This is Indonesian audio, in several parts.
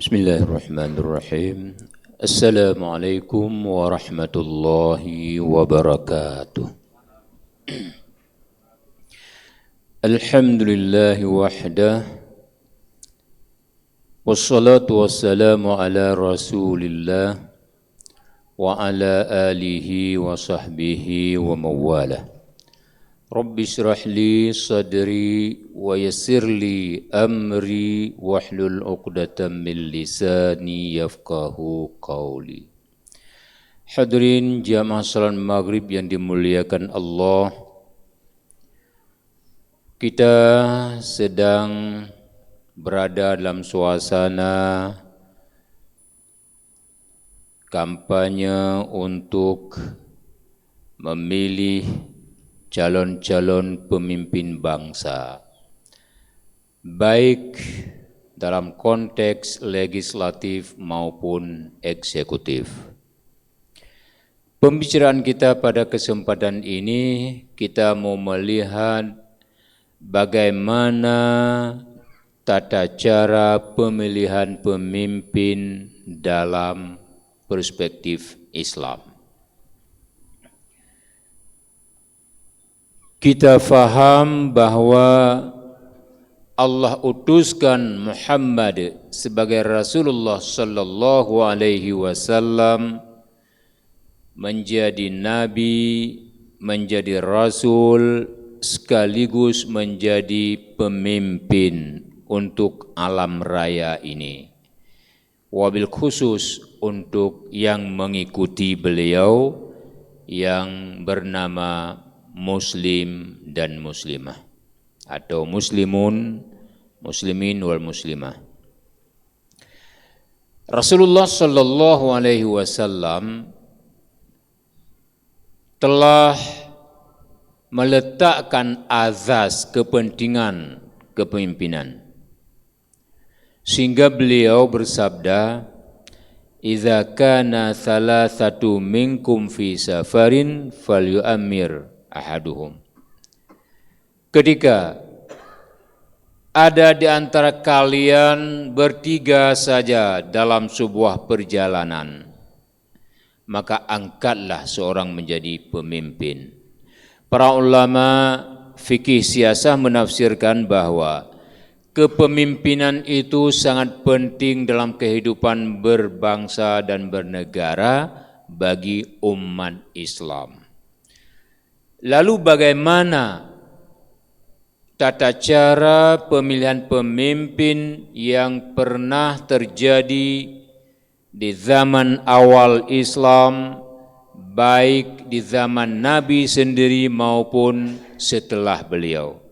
Bismillahirrahmanirrahim. Assalamualaikum warahmatullahi wabarakatuh. Alhamdulillahi wahdah. Wassalatu wassalamu ala rasulillah wa ala alihi wa sahbihi wa mawalah. Rabbi syrah li sadri wa yassir li amri wahlul 'uqdatam min lisani yafqahu qawli. Hadirin jamaah salat maghrib yang dimuliakan Allah, kita sedang berada dalam suasana kampanye untuk memilih calon-calon pemimpin bangsa, baik dalam konteks legislatif maupun eksekutif. Pembicaraan kita pada kesempatan ini, kita mau melihat bagaimana tata cara pemilihan pemimpin dalam perspektif Islam. Kita faham bahwa Allah utuskan Muhammad sebagai Rasulullah sallallahu alaihi wasallam menjadi nabi, menjadi rasul, sekaligus menjadi pemimpin untuk alam raya ini. Wabil khusus untuk yang mengikuti beliau yang bernama Muslim dan Muslimah atau Muslimun, Muslimin wal Muslimah. Rasulullah sallallahu alaihi wasallam telah meletakkan azas kepentingan kepemimpinan, sehingga beliau bersabda, "Idza kana thalathatu minkum fi safarin falyu'ammir ahaduhum." Ketika ada di antara kalian bertiga saja dalam sebuah perjalanan, maka angkatlah seorang menjadi pemimpin. Para ulama fikih siasah menafsirkan bahwa kepemimpinan itu sangat penting dalam kehidupan berbangsa dan bernegara bagi umat Islam. Lalu bagaimana tata cara pemilihan pemimpin yang pernah terjadi di zaman awal Islam, baik di zaman Nabi sendiri maupun setelah beliau?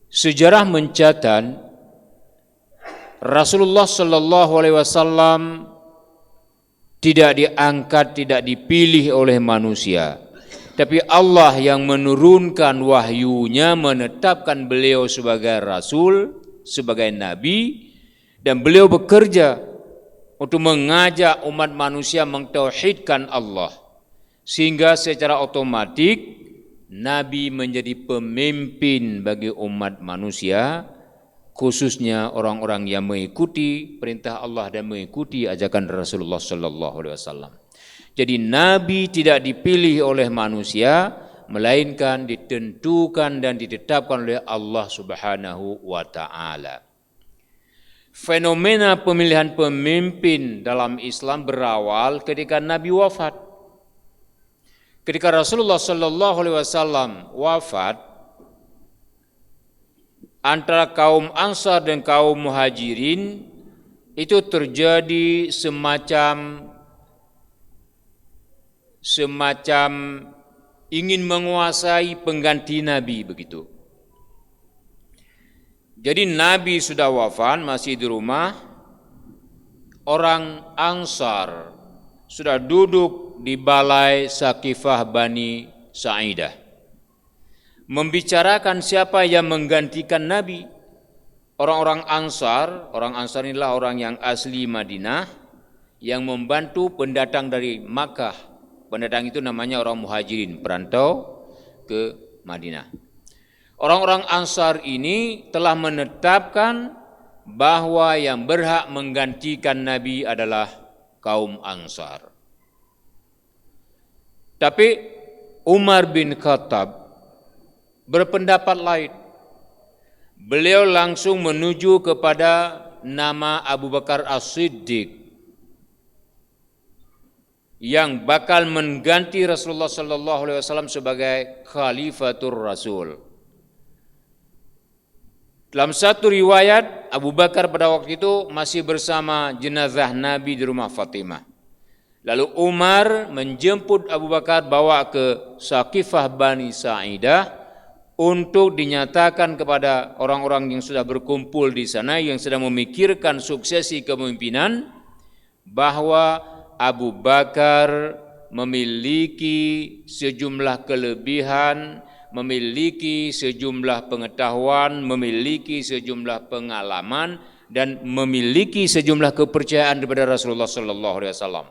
Sejarah mencatat Rasulullah sallallahu alaihi wasallam tidak diangkat, tidak dipilih oleh manusia, tapi Allah yang menurunkan wahyunya, menetapkan beliau sebagai rasul, sebagai nabi, dan beliau bekerja untuk mengajak umat manusia mentauhidkan Allah, sehingga secara otomatis nabi menjadi pemimpin bagi umat manusia, khususnya orang-orang yang mengikuti perintah Allah dan mengikuti ajakan Rasulullah sallallahu alaihi wasallam. Jadi nabi tidak dipilih oleh manusia, melainkan ditentukan dan ditetapkan oleh Allah Subhanahu wa taala. Fenomena pemilihan pemimpin dalam Islam berawal ketika Nabi wafat. Ketika Rasulullah sallallahu alaihi wasallam wafat, antara kaum Ansar dan kaum Muhajirin itu terjadi semacam ingin menguasai pengganti Nabi begitu. Jadi Nabi sudah wafat, masih di rumah, orang Ansar sudah duduk di balai Sakifah Bani Sa'idah, membicarakan siapa yang menggantikan Nabi. Orang-orang Ansar inilah orang yang asli Madinah, yang membantu pendatang dari Makkah. Pendatang itu namanya orang Muhajirin, perantau ke Madinah. Orang-orang Ansar ini telah menetapkan bahwa yang berhak menggantikan Nabi adalah kaum Ansar. Tapi Umar bin Khattab berpendapat lain. Beliau langsung menuju kepada nama Abu Bakar As-Siddiq yang bakal mengganti Rasulullah sallallahu alaihi wasallam sebagai khalifatur Rasul. Dalam satu riwayat, Abu Bakar pada waktu itu masih bersama jenazah Nabi di rumah Fatimah. Lalu Umar menjemput Abu Bakar bawa ke Saqifah Bani Sa'idah untuk dinyatakan kepada orang-orang yang sudah berkumpul di sana yang sedang memikirkan suksesi kepemimpinan bahwa Abu Bakar memiliki sejumlah kelebihan, memiliki sejumlah pengetahuan, memiliki sejumlah pengalaman dan memiliki sejumlah kepercayaan kepada Rasulullah sallallahu alaihi wasallam.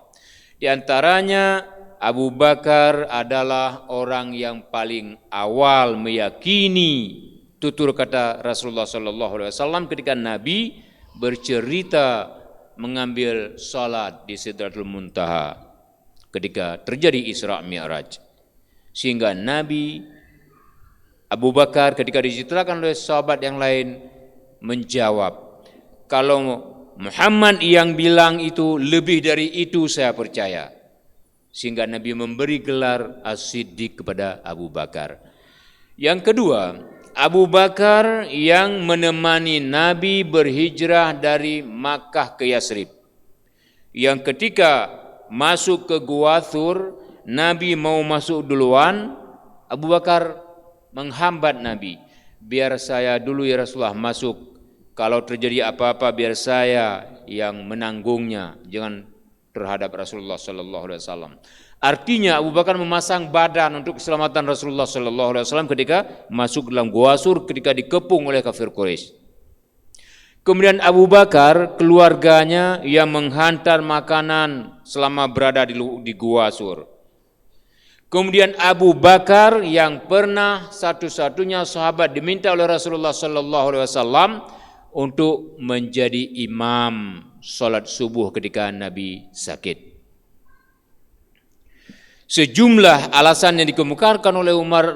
Di antaranya Abu Bakar adalah orang yang paling awal meyakini tutur kata Rasulullah sallallahu alaihi wasallam ketika Nabi bercerita mengambil salat di Sidratul Muntaha ketika terjadi Isra Mi'raj. Sehingga Nabi Abu Bakar ketika diceritakan oleh sahabat yang lain menjawab, kalau Muhammad yang bilang itu lebih dari itu saya percaya. Sehingga Nabi memberi gelar As-Siddiq kepada Abu Bakar. Yang kedua, Abu Bakar yang menemani Nabi berhijrah dari Makkah ke Yasrib. Yang ketika masuk ke Gua Thur, Nabi mau masuk duluan, Abu Bakar menghambat Nabi. Biar saya dulu ya Rasulullah masuk. Kalau terjadi apa-apa biar saya yang menanggungnya. Jangan terhadap Rasulullah sallallahu alaihi wasallam. Artinya Abu Bakar memasang badan untuk keselamatan Rasulullah sallallahu alaihi wasallam ketika masuk dalam Gua Sur ketika dikepung oleh kafir Quraisy. Kemudian Abu Bakar keluarganya yang menghantar makanan selama berada di Gua Sur. Kemudian Abu Bakar yang pernah satu-satunya sahabat diminta oleh Rasulullah sallallahu alaihi wasallam untuk menjadi imam salat subuh ketika Nabi sakit. Sejumlah alasan yang dikemukakan oleh Umar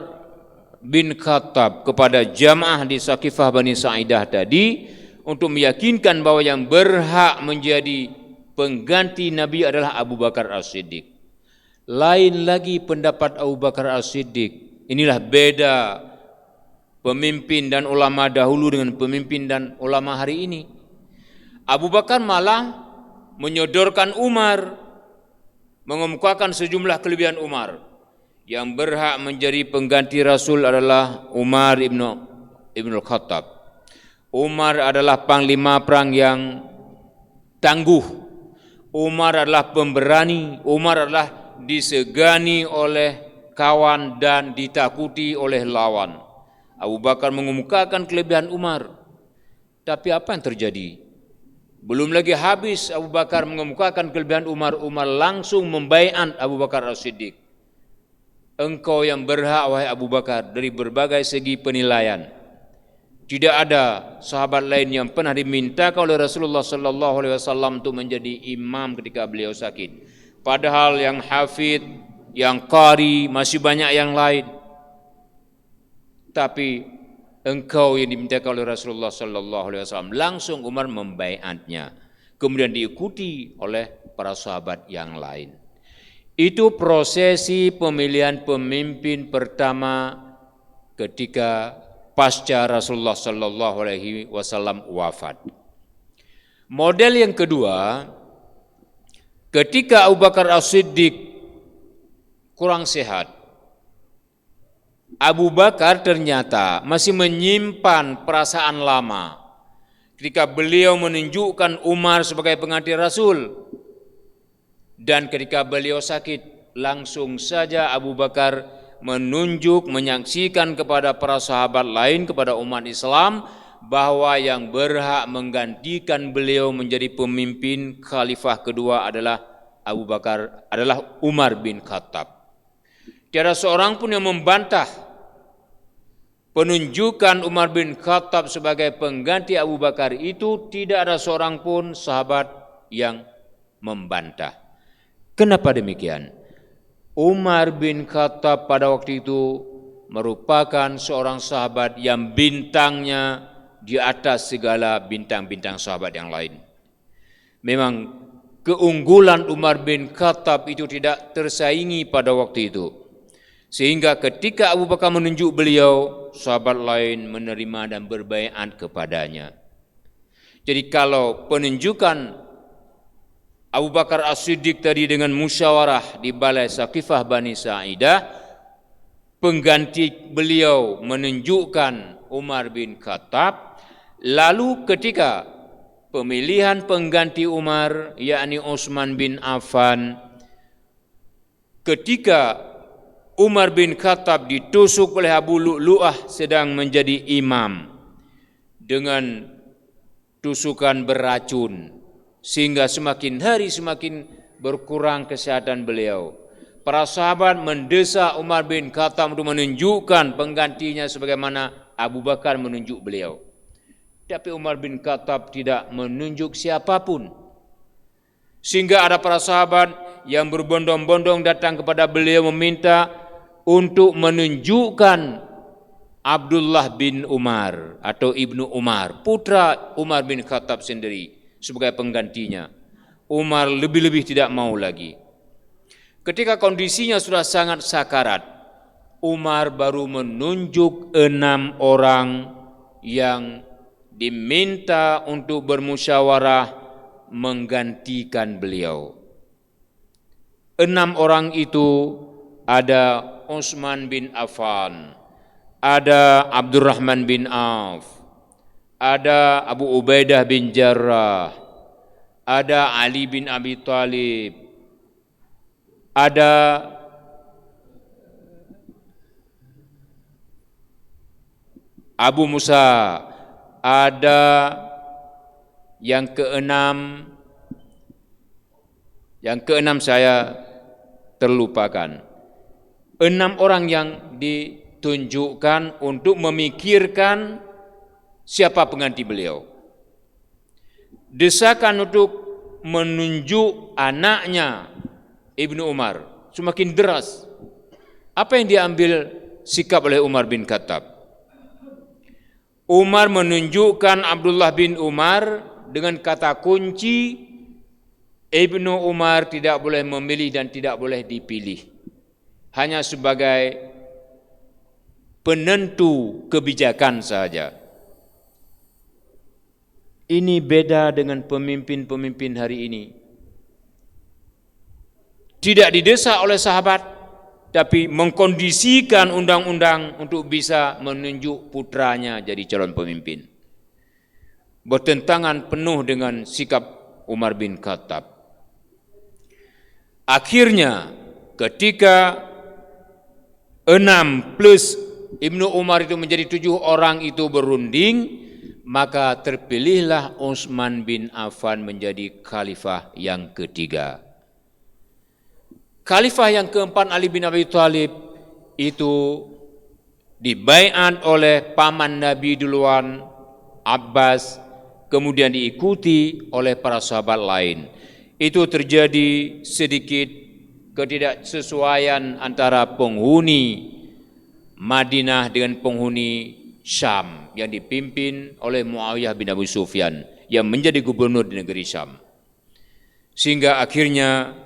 bin Khattab kepada jamaah di Saqifah Bani Sa'idah tadi untuk meyakinkan bahwa yang berhak menjadi pengganti Nabi adalah Abu Bakar As-Siddiq. Lain lagi pendapat Abu Bakar As-Siddiq. Inilah beda pemimpin dan ulama dahulu dengan pemimpin dan ulama hari ini. Abu Bakar malah menyodorkan Umar, mengemukakan sejumlah kelebihan Umar. Yang berhak menjadi pengganti Rasul adalah Umar ibn Khattab. Umar adalah panglima perang yang tangguh. Umar adalah pemberani. Umar adalah disegani oleh kawan dan ditakuti oleh lawan. Abu Bakar mengemukakan kelebihan Umar. Tapi apa yang terjadi? Belum lagi habis Abu Bakar mengemukakan kelebihan Umar, Umar langsung membaiat Abu Bakar As-Siddiq. Engkau yang berhak wahai Abu Bakar dari berbagai segi penilaian. Tidak ada sahabat lain yang pernah dimintakan oleh Rasulullah sallallahu alaihi wasallam untuk menjadi imam ketika beliau sakit. Padahal yang hafid, yang qari, masih banyak yang lain. Tapi engkau yang dimintakan oleh Rasulullah sallallahu alaihi wasallam, langsung Umar membaiatnya. Kemudian diikuti oleh para sahabat yang lain. Itu prosesi pemilihan pemimpin pertama ketika pasca Rasulullah sallallahu alaihi wasallam wafat. Model yang kedua, ketika Abu Bakar As-Siddiq kurang sehat, Abu Bakar ternyata masih menyimpan perasaan lama ketika beliau menunjukkan Umar sebagai pengganti Rasul. Dan ketika beliau sakit, langsung saja Abu Bakar menunjuk, menyaksikan kepada para sahabat lain, kepada umat Islam, bahwa yang berhak menggantikan beliau menjadi pemimpin khalifah kedua adalah Abu Bakar, adalah Umar bin Khattab. Tiada seorang pun yang membantah penunjukan Umar bin Khattab sebagai pengganti Abu Bakar itu tidak ada seorang pun sahabat yang membantah. Kenapa demikian? Umar bin Khattab pada waktu itu merupakan seorang sahabat yang bintangnya di atas segala bintang-bintang sahabat yang lain. Memang keunggulan Umar bin Khattab itu tidak tersaingi pada waktu itu. Sehingga ketika Abu Bakar menunjuk beliau, sahabat lain menerima dan berbaiat kepadanya. Jadi kalau penunjukan Abu Bakar As-Siddiq tadi dengan musyawarah di Balai Saqifah Bani Sa'idah, pengganti beliau menunjukkan Umar bin Khattab. Lalu ketika pemilihan pengganti Umar, yakni Utsman bin Affan, ketika Umar bin Khattab ditusuk oleh Abu Lu'lu'ah sedang menjadi imam dengan tusukan beracun, sehingga semakin hari semakin berkurang kesehatan beliau. Para sahabat mendesak Umar bin Khattab untuk menunjukkan penggantinya sebagaimana Abu Bakar menunjuk beliau. Tapi Umar bin Khattab tidak menunjuk siapapun. Sehingga ada para sahabat yang berbondong-bondong datang kepada beliau meminta untuk menunjukkan Abdullah bin Umar atau Ibnu Umar, putra Umar bin Khattab sendiri, sebagai penggantinya. Umar lebih-lebih tidak mau lagi. Ketika kondisinya sudah sangat sakarat, Umar baru menunjuk 6 orang yang diminta untuk bermusyawarah menggantikan beliau. 6 orang itu ada Utsman bin Affan, ada Abdurrahman bin Auf, ada Abu Ubaidah bin Jarrah, ada Ali bin Abi Thalib, ada Abu Musa, ada yang keenam saya terlupakan. 6 orang yang ditunjukkan untuk memikirkan siapa pengganti beliau. Desakan untuk menunjuk anaknya Ibnu Umar semakin deras. Apa yang diambil sikap oleh Umar bin Khattab? Umar menunjukkan Abdullah bin Umar dengan kata kunci, Ibnu Umar tidak boleh memilih dan tidak boleh dipilih. Hanya sebagai penentu kebijakan saja. Ini beda dengan pemimpin-pemimpin hari ini. Tidak didesak oleh sahabat, tapi mengkondisikan undang-undang untuk bisa menunjuk putranya jadi calon pemimpin. Bertentangan penuh dengan sikap Umar bin Khattab. Akhirnya ketika 6 plus Ibnu Umar itu menjadi 7 orang itu berunding, maka terpilihlah Utsman bin Affan menjadi khalifah yang ketiga. Khalifah yang keempat Ali bin Abi Thalib itu dibaiat oleh paman Nabi duluan, Abbas, kemudian diikuti oleh para sahabat lain. Itu terjadi sedikit ketidaksesuaian antara penghuni Madinah dengan penghuni Syam yang dipimpin oleh Muawiyah bin Abu Sufyan yang menjadi gubernur di negeri Syam. Sehingga akhirnya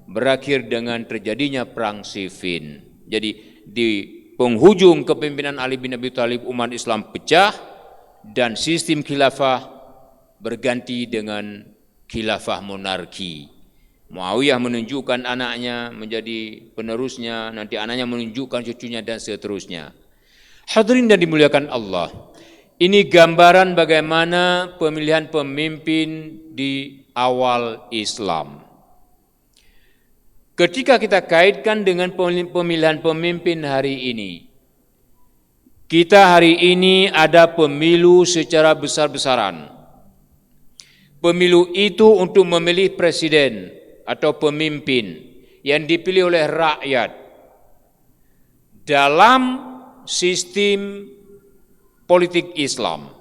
berakhir dengan terjadinya perang Siffin. Jadi di penghujung kepemimpinan Ali bin Abi Thalib, umat Islam pecah dan sistem khilafah berganti dengan khilafah monarki. Muawiyah menunjukkan anaknya menjadi penerusnya, nanti anaknya menunjukkan cucunya dan seterusnya. Hadirin dan dimuliakan Allah, ini gambaran bagaimana pemilihan pemimpin di awal Islam. Ketika kita kaitkan dengan pemilihan pemimpin hari ini, kita hari ini ada pemilu secara besar-besaran. Pemilu itu untuk memilih presiden atau pemimpin yang dipilih oleh rakyat dalam sistem politik Islam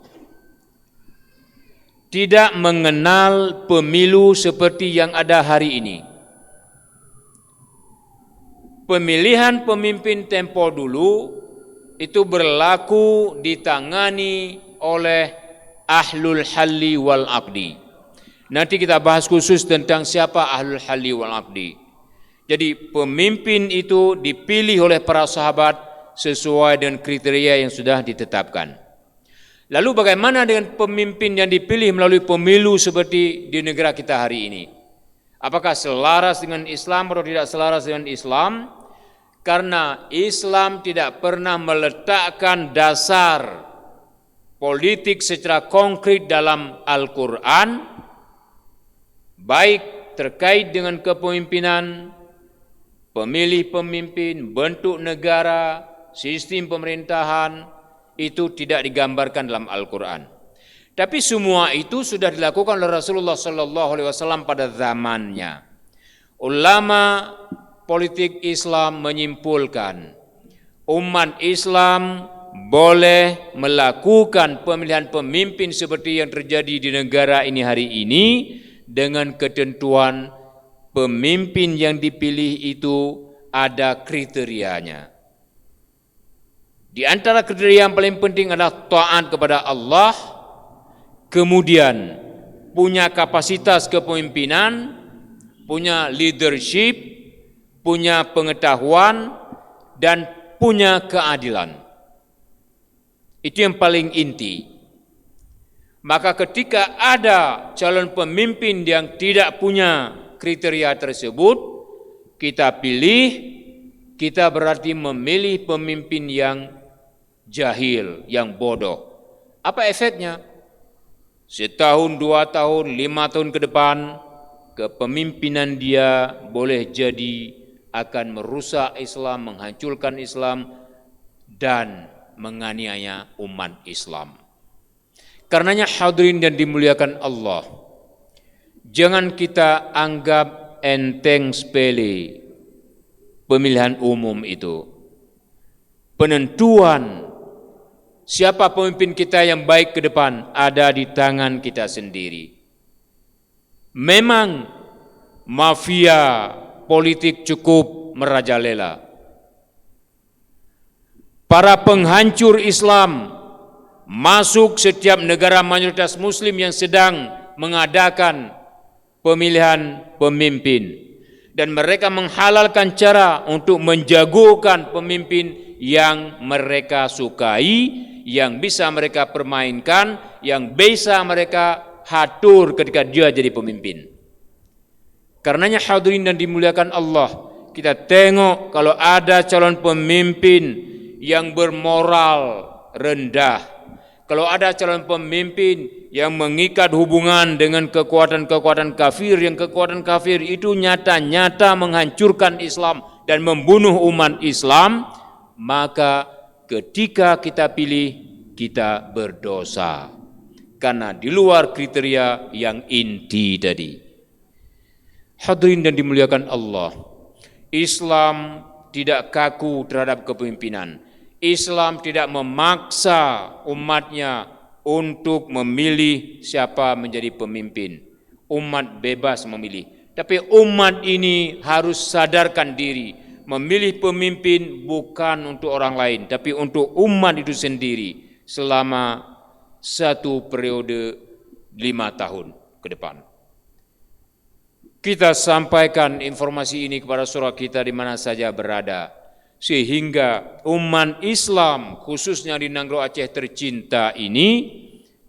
tidak mengenal pemilu seperti yang ada hari ini. Pemilihan pemimpin tempo dulu itu berlaku ditangani oleh ahlul halli wal aqdi. Nanti kita bahas khusus tentang siapa ahlul halli wal aqdi. Jadi pemimpin itu dipilih oleh para sahabat sesuai dengan kriteria yang sudah ditetapkan. Lalu bagaimana dengan pemimpin yang dipilih melalui pemilu seperti di negara kita hari ini? Apakah selaras dengan Islam atau tidak selaras dengan Islam? Karena Islam tidak pernah meletakkan dasar politik secara konkret dalam Al-Quran, baik terkait dengan kepemimpinan, pemilih pemimpin, bentuk negara, sistem pemerintahan, itu tidak digambarkan dalam Al-Quran. Tapi semua itu sudah dilakukan oleh Rasulullah SAW pada zamannya. Ulama politik Islam menyimpulkan umat Islam boleh melakukan pemilihan pemimpin seperti yang terjadi di negara ini hari ini dengan ketentuan pemimpin yang dipilih itu ada kriterianya. Di antara kriteria yang paling penting adalah taat kepada Allah, kemudian punya kapasitas kepemimpinan, punya leadership, punya pengetahuan, dan punya keadilan. Itu yang paling inti. Maka ketika ada calon pemimpin yang tidak punya kriteria tersebut, kita pilih, kita berarti memilih pemimpin yang jahil, yang bodoh. Apa efeknya? Setahun, 2 tahun, 5 tahun ke depan, kepemimpinan dia boleh jadi akan merusak Islam, menghancurkan Islam, dan menganiaya umat Islam. Karenanya hadirin yang dimuliakan Allah, jangan kita anggap enteng sepele pemilihan umum itu. Penentuan siapa pemimpin kita yang baik ke depan ada di tangan kita sendiri. Memang mafia politik cukup merajalela. Para penghancur Islam masuk setiap negara mayoritas Muslim yang sedang mengadakan pemilihan pemimpin, dan mereka menghalalkan cara untuk menjagokan pemimpin yang mereka sukai, yang bisa mereka permainkan, yang bisa mereka hatur ketika dia jadi pemimpin. Karenanya hadirin dan dimuliakan Allah, kita tengok kalau ada calon pemimpin yang bermoral rendah, kalau ada calon pemimpin yang mengikat hubungan dengan kekuatan-kekuatan kafir, yang kekuatan kafir itu nyata-nyata menghancurkan Islam dan membunuh umat Islam, maka ketika kita pilih, kita berdosa. Karena di luar kriteria yang inti tadi. Hadirin dan dimuliakan Allah, Islam tidak kaku terhadap kepemimpinan. Islam tidak memaksa umatnya untuk memilih siapa menjadi pemimpin. Umat bebas memilih. Tapi umat ini harus sadarkan diri, memilih pemimpin bukan untuk orang lain, tapi untuk umat itu sendiri selama 1 periode 5 tahun ke depan. Kita sampaikan informasi ini kepada saudara kita di mana saja berada, sehingga umat Islam khususnya di Nanggro Aceh tercinta ini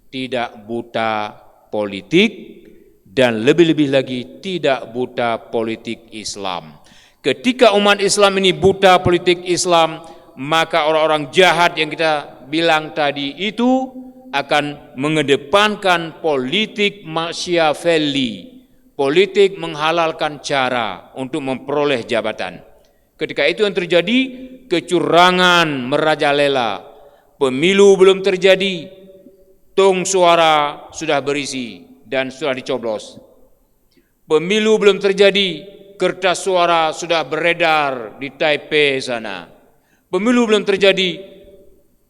tidak buta politik, dan lebih-lebih lagi tidak buta politik Islam. Ketika umat Islam ini buta politik Islam, maka orang-orang jahat yang kita bilang tadi itu akan mengedepankan politik Machiavelli, politik menghalalkan cara untuk memperoleh jabatan. Ketika itu yang terjadi, kecurangan merajalela. Pemilu belum terjadi, tong suara sudah berisi dan sudah dicoblos. Pemilu belum terjadi, kertas suara sudah beredar di Taipei sana. Pemilu belum terjadi,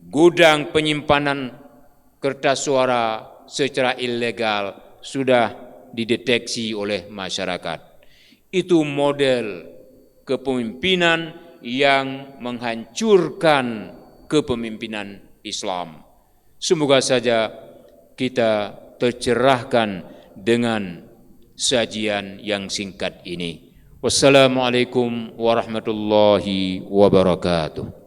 gudang penyimpanan kertas suara secara ilegal sudah dideteksi oleh masyarakat. Itu model kepemimpinan yang menghancurkan kepemimpinan Islam. Semoga saja kita tercerahkan dengan sajian yang singkat ini. Wassalamualaikum warahmatullahi wabarakatuh.